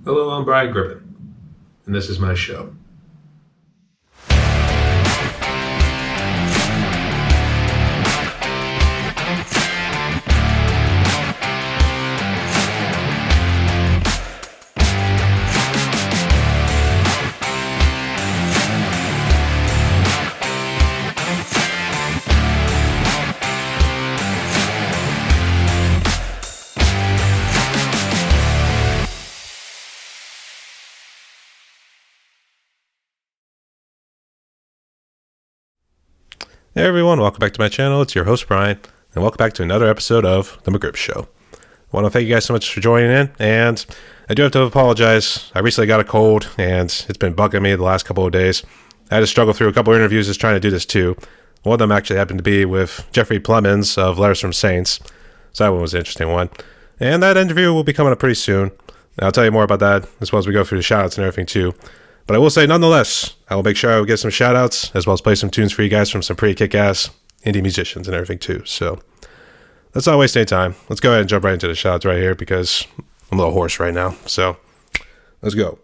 Hello, I'm Brian Griffin, and this is my show. Hey everyone, welcome back to my channel. It's your host Brian, and welcome back to another episode of the McGribbs Show. I want to thank you guys so much for joining in, and I do have to apologize. I recently got a cold, and it's been bugging me the last couple of days. I had to struggle through a couple of interviews just trying to do this too. One of them actually happened to be with Jeffrey Plemons of Letters from Saints, so that one was an interesting one. And that interview will be coming up pretty soon. And I'll tell you more about that as well as we go through the shoutouts and everything too. But I will say, nonetheless, I will make sure I will get some shout-outs, as well as play some tunes for you guys from some pretty kick-ass indie musicians and everything, too. So, let's not waste any time. Let's go ahead and jump right into the shout-outs right here, because I'm a little hoarse right now. So, let's go.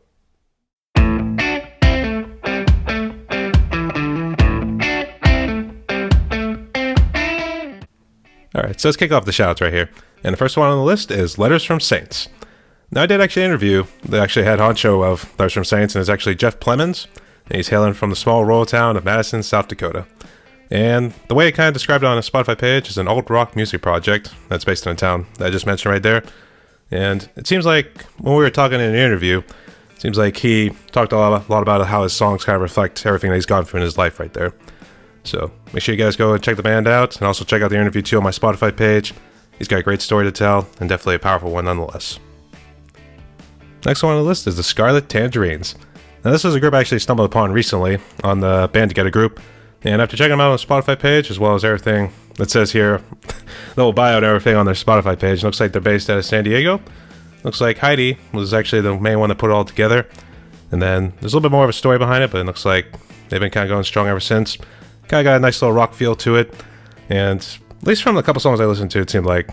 Alright, so let's kick off the shout-outs right here. And the first one on the list is Letters from Saints. Now, I did actually interview the head honcho of Letters from Saints, and it's actually Jeff Plemons, and he's hailing from the small rural town of Madison, South Dakota. And the way it kind of described it on his Spotify page is an alt rock music project that's based in a town that I just mentioned right there. And it seems like when we were talking in the interview, it seems like he talked a lot about how his songs kind of reflect everything that he's gone through in his life right there. So make sure you guys go and check the band out, and also check out the interview too on my Spotify page. He's got a great story to tell, and definitely a powerful one nonetheless. Next one on the list is the Scarlet Tangerines. Now, this is a group I actually stumbled upon recently on the Band Together group, and after checking them out on the Spotify page, as well as everything that says here, the little bio and everything on their Spotify page, looks like they're based out of San Diego. Looks like Heidi was actually the main one that put it all together, and then there's a little bit more of a story behind it, but it looks like they've been kind of going strong ever since. Kind of got a nice little rock feel to it, and at least from the couple songs I listened to, it seemed like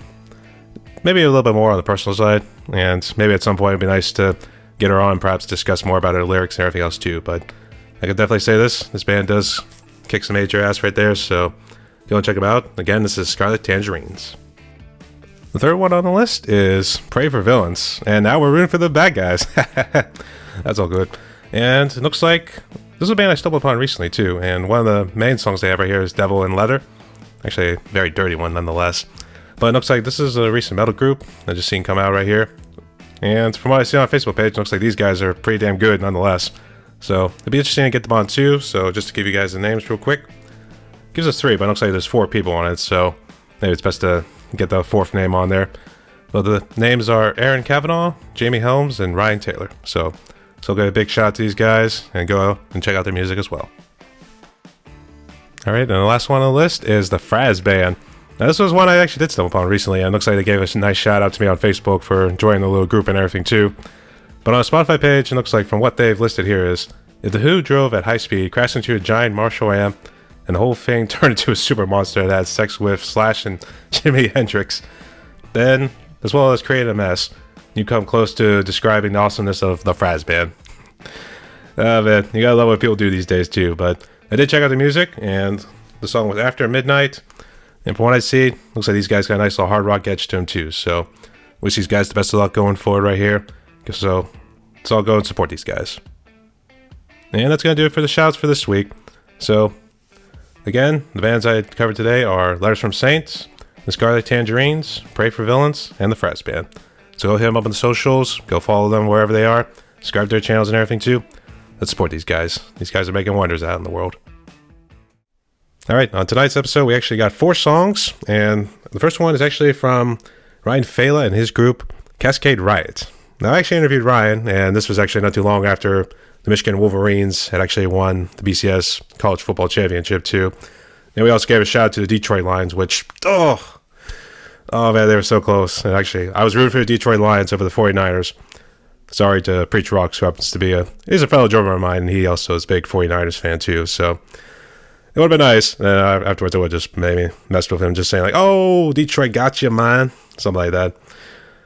maybe a little bit more on the personal side, and maybe at some point it'd be nice to get her on and perhaps discuss more about her lyrics and everything else too. But I could definitely say this band does kick some major ass right there, so go and check them out. Again, this is Scarlet Tangerines. The third one on the list is Pray for Villains, and now we're rooting for the bad guys. That's all good. And it looks like this is a band I stumbled upon recently too, and one of the main songs they have right here is Devil in Leather. Actually a very dirty one nonetheless. But it looks like this is a recent metal group I just seen come out right here. And from what I see on our Facebook page, it looks like these guys are pretty damn good nonetheless. So it'd be interesting to get them on too. So just to give you guys the names real quick. Gives us 3, but it looks like there's 4 people on it. So maybe it's best to get the 4th name on there. But the names are Aaron Kavanaugh, Jamie Helms, and Ryan Taylor. So get a big shout out to these guys and go and check out their music as well. Alright, and the last one on the list is the Fraz Band. Now, this was one I actually did stumble upon recently, and it looks like they gave us a nice shout out to me on Facebook for joining the little group and everything too. But on a Spotify page, it looks like from what they've listed here is, if the Who drove at high speed, crashed into a giant Marshall Am, and the whole thing turned into a super monster that had sex with Slash and Jimi Hendrix, then, as well as created a mess, you come close to describing the awesomeness of the Fraz Band. Oh man, you gotta love what people do these days too. But I did check out the music, and the song was After Midnight. And from what I see, looks like these guys got a nice little hard rock edge to them too. So, wish these guys the best of luck going forward right here. So, let's all go and support these guys. And that's going to do it for the shouts for this week. So, again, the bands I covered today are Letters from Saints, the Scarlet Tangerines, Pray for Villains, and the Fraz Band. So go hit them up on the socials, go follow them wherever they are, subscribe to their channels and everything too. Let's support these guys. These guys are making wonders out in the world. Alright, on tonight's episode, we actually got 4 songs, and the first one is actually from Ryan Fela and his group, Cascade Riot. Now, I actually interviewed Ryan, and this was actually not too long after the Michigan Wolverines had actually won the BCS College Football Championship, too. And we also gave a shout out to the Detroit Lions, which, oh man, they were so close. And actually, I was rooting for the Detroit Lions over the 49ers. Sorry to Preach Rocks, who happens to be he's a fellow drummer of mine, and he also is a big 49ers fan, too, so it would have been nice. And afterwards, I would just maybe messed with him, just saying like, "Oh, Detroit got you, man," something like that.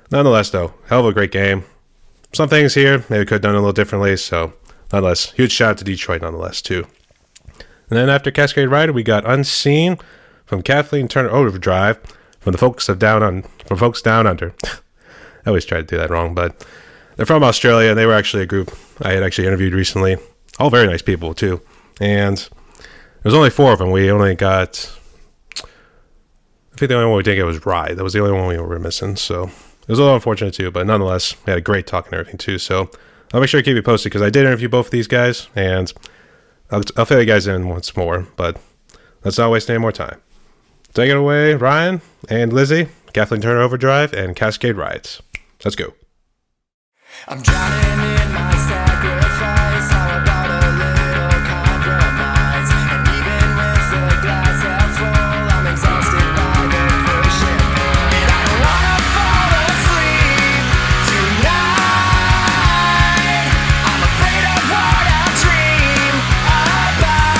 Nonetheless, though, hell of a great game. some things here maybe could have done a little differently. So nonetheless, huge shout out to Detroit nonetheless too. And then after Cascade Riot, we got Unseen from Kathleen Turner Overdrive from the folks down under. I always try to do that wrong, but they're from Australia, and they were actually a group I had actually interviewed recently. All very nice people too, and there was only 4 of them. We only got, I think the only one we didn't get was Rye. That was the only one we were missing, so it was a little unfortunate too, but nonetheless, we had a great talk and everything too. So I'll make sure to keep you posted because I did interview both of these guys, and I'll fill you guys in once more, but let's not waste any more time. Take it away, Ryan and Lizzie, Kathleen Turner Overdrive, and Cascade Riot. Let's go. I'm drowning in my sacrifice. How about a little compromise? And even with the glass half full, I'm exhausted by the pushing. And I don't wanna fall asleep tonight. I'm afraid of what I'll dream about.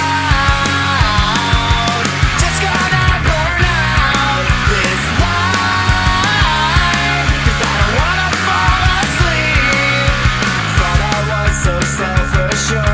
Just gonna burn out this life, 'cause I don't wanna fall asleep. Thought I was so self-assured.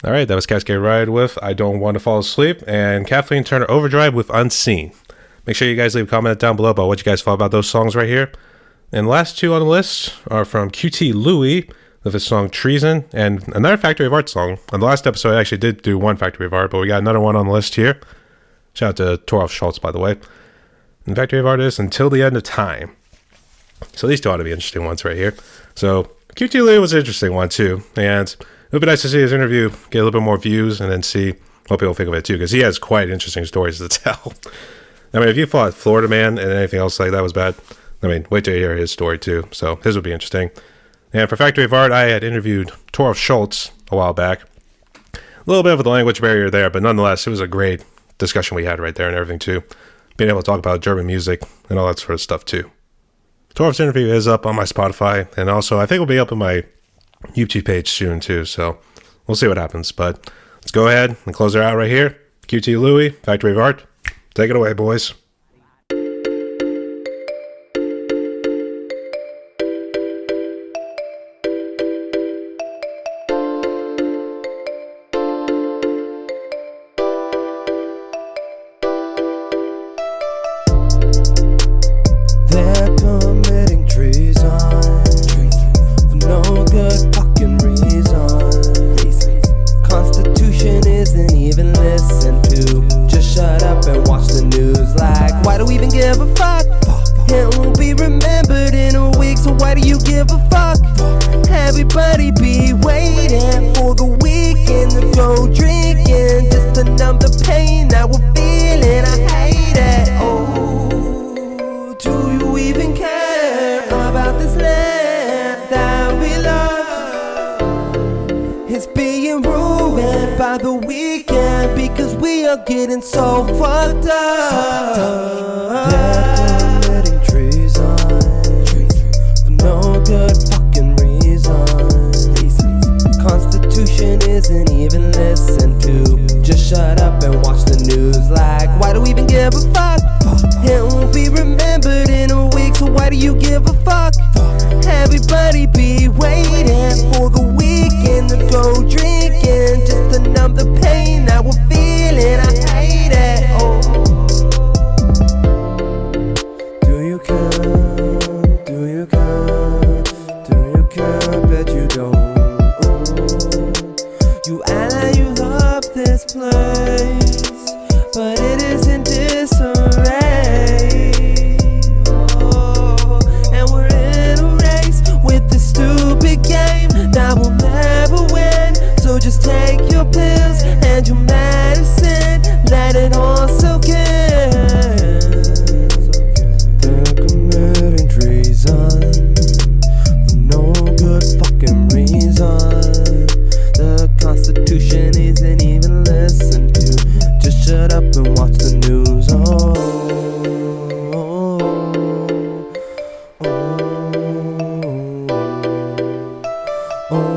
All right, that was Cascade Riot with I Don't Want to Fall Asleep, and Kathleen Turner Overdrive with Unseen. Make sure you guys leave a comment down below about what you guys thought about those songs right here. And the last two on the list are from QT Louie with his song Treason, and another Factory of Art song. On the last episode, I actually did do one Factory of Art, but we got another one on the list here. Shout out to Torolf Schultz, by the way. And Factory of Art is Until the End of Time. So these two ought to be interesting ones right here. So QT Louie was an interesting one too, and it would be nice to see his interview, get a little bit more views, and then see what people think of it too, because he has quite interesting stories to tell. I mean, if you thought Florida Man and anything else like that was bad, I mean, wait till you hear his story too. So his would be interesting. And for Factory of Art, I had interviewed Torolf Schultz a while back. A little bit of the language barrier there, but nonetheless, it was a great discussion we had right there and everything too. Being able to talk about German music and all that sort of stuff too. Torolf's interview is up on my Spotify, and also I think it'll be up on my YouTube page soon too, so we'll see what happens. But let's go ahead and close her out right here. QT Louie, Factory of Art. Take it away, boys. They're committing treason for no good fucking reason. Constitution isn't even listened to. Just shut up and watch the news. Like, why do we even give a fuck? It won't be remembered in a week, so why do you give a fuck? Everybody be waiting for the weekend to go drinking, just to numb the pain that we're feeling. I hate it. Oh, do you even care about this land that we love? It's being ruined by the weekend because we are getting so fucked up. They're committing treason for no good fucking reason. Constitution isn't even listened to. Just shut up and watch the news. Like, why do we even give a fuck? It won't be remembered in a week, so why do you give a fuck? Everybody be waiting for the weekend to go drinking, just to numb the pain that we're feeling. I hate it. Oh, do you care? Do you care? Do you care? Bet you don't. You act like you love this place, but it is in disarray. Oh, and we're in a race with this stupid game that will never win. So just take your pills and your medicine, let it all soak in. They're committing treason for no good fucking reason. The Constitution isn't even listened to. Just shut up and watch the news. Oh, oh, oh, oh.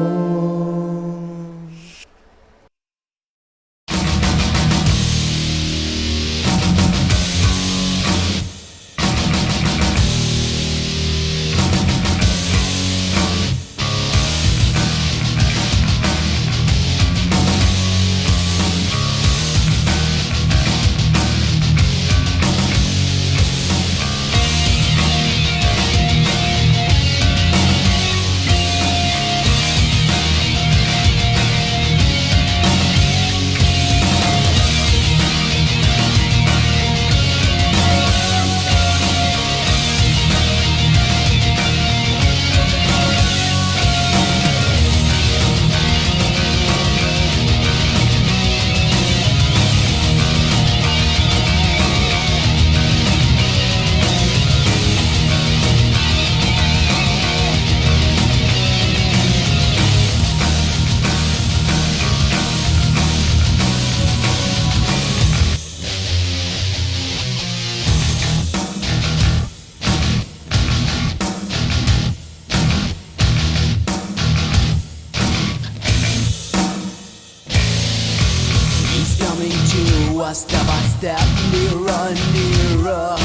Step by step, nearer, nearer,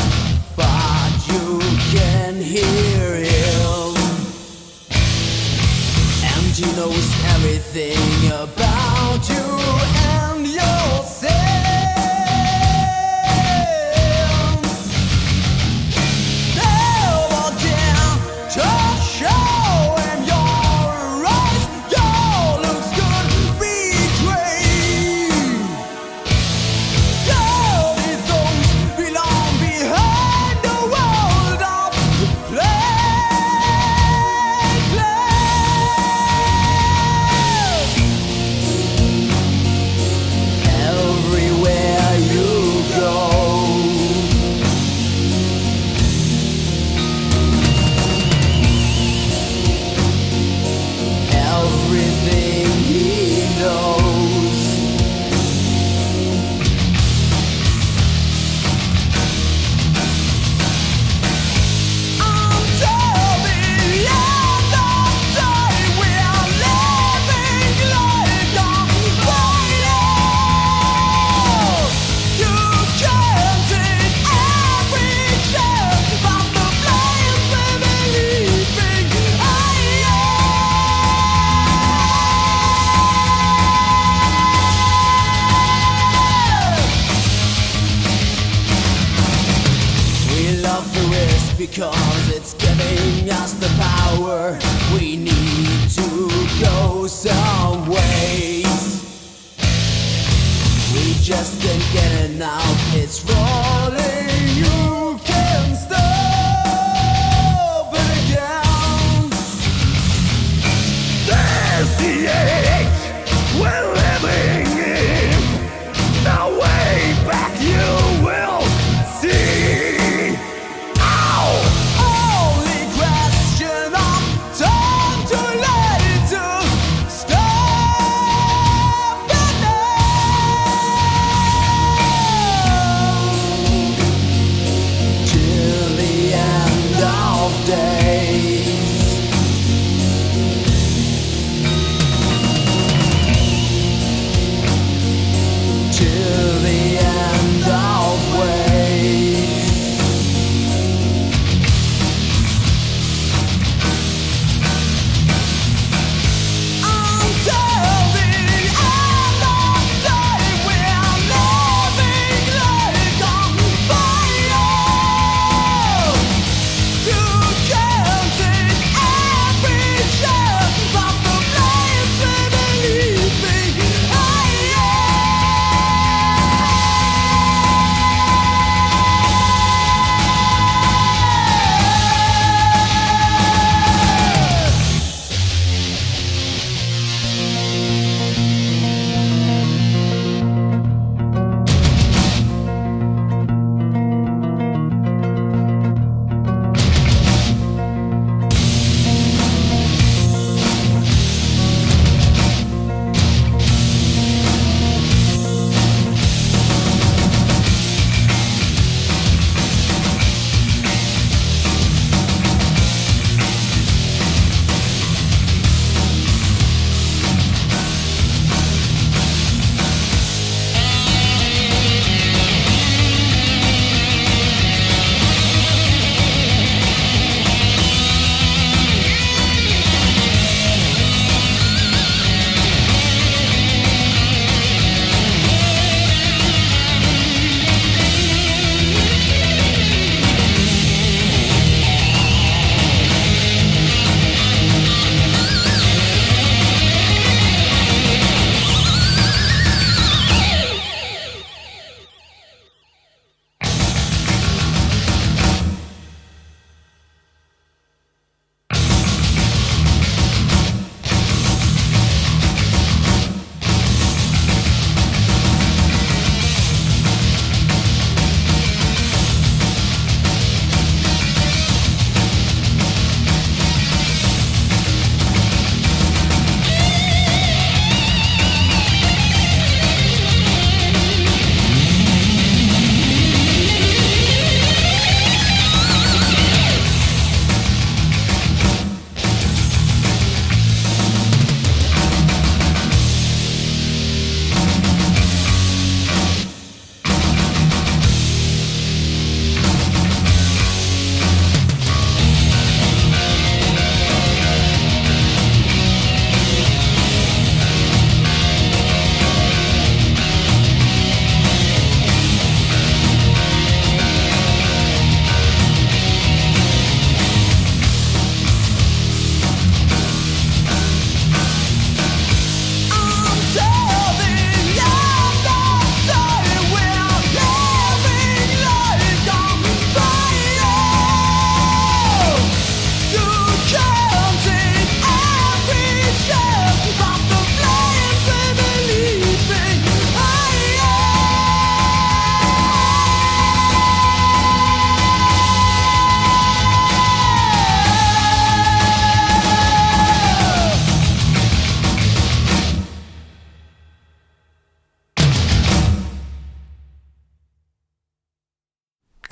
but you can hear him, and he knows everything about you and your sins. Never dare to show in your eyes. Your looks could betray. Dirty thoughts belong behind the world of everywhere you go, everything he knows. Until the end of day, we are living like a fire. You can't take every chance, but the flames will be leaping higher. We love the risk because it's giving us the power. We need to go some ways. We just can't get enough. It's rolling. You can't stop it again. There's the age we're living in. The way back you will see. Only question of time to let it to stop it now.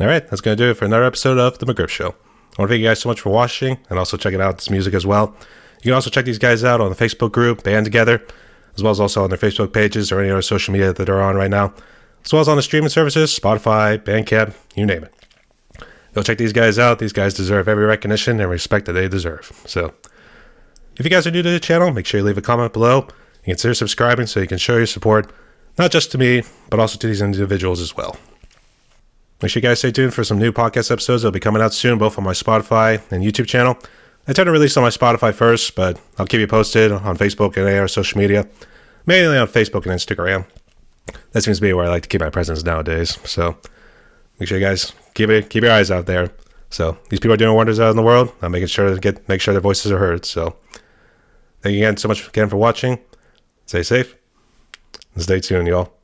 All right, that's going to do it for another episode of The McGribbs Show. I want to thank you guys so much for watching and also checking out this music as well. You can also check these guys out on the Facebook group, Band Together, as well as also on their Facebook pages or any other social media that they're on right now, as well as on the streaming services, Spotify, Bandcamp, you name it. Go check these guys out. These guys deserve every recognition and respect that they deserve. So, if you guys are new to the channel, make sure you leave a comment below and consider subscribing so you can show your support, not just to me, but also to these individuals as well. Make sure you guys stay tuned for some new podcast episodes that will be coming out soon, both on my Spotify and YouTube channel. I tend to release on my Spotify first, but I'll keep you posted on Facebook and any other social media, mainly on Facebook and Instagram. That seems to be where I like to keep my presence nowadays. So make sure you guys keep your eyes out there. So these people are doing wonders out in the world. I'm making sure to make sure their voices are heard. So thank you again so much again for watching. Stay safe and stay tuned, y'all.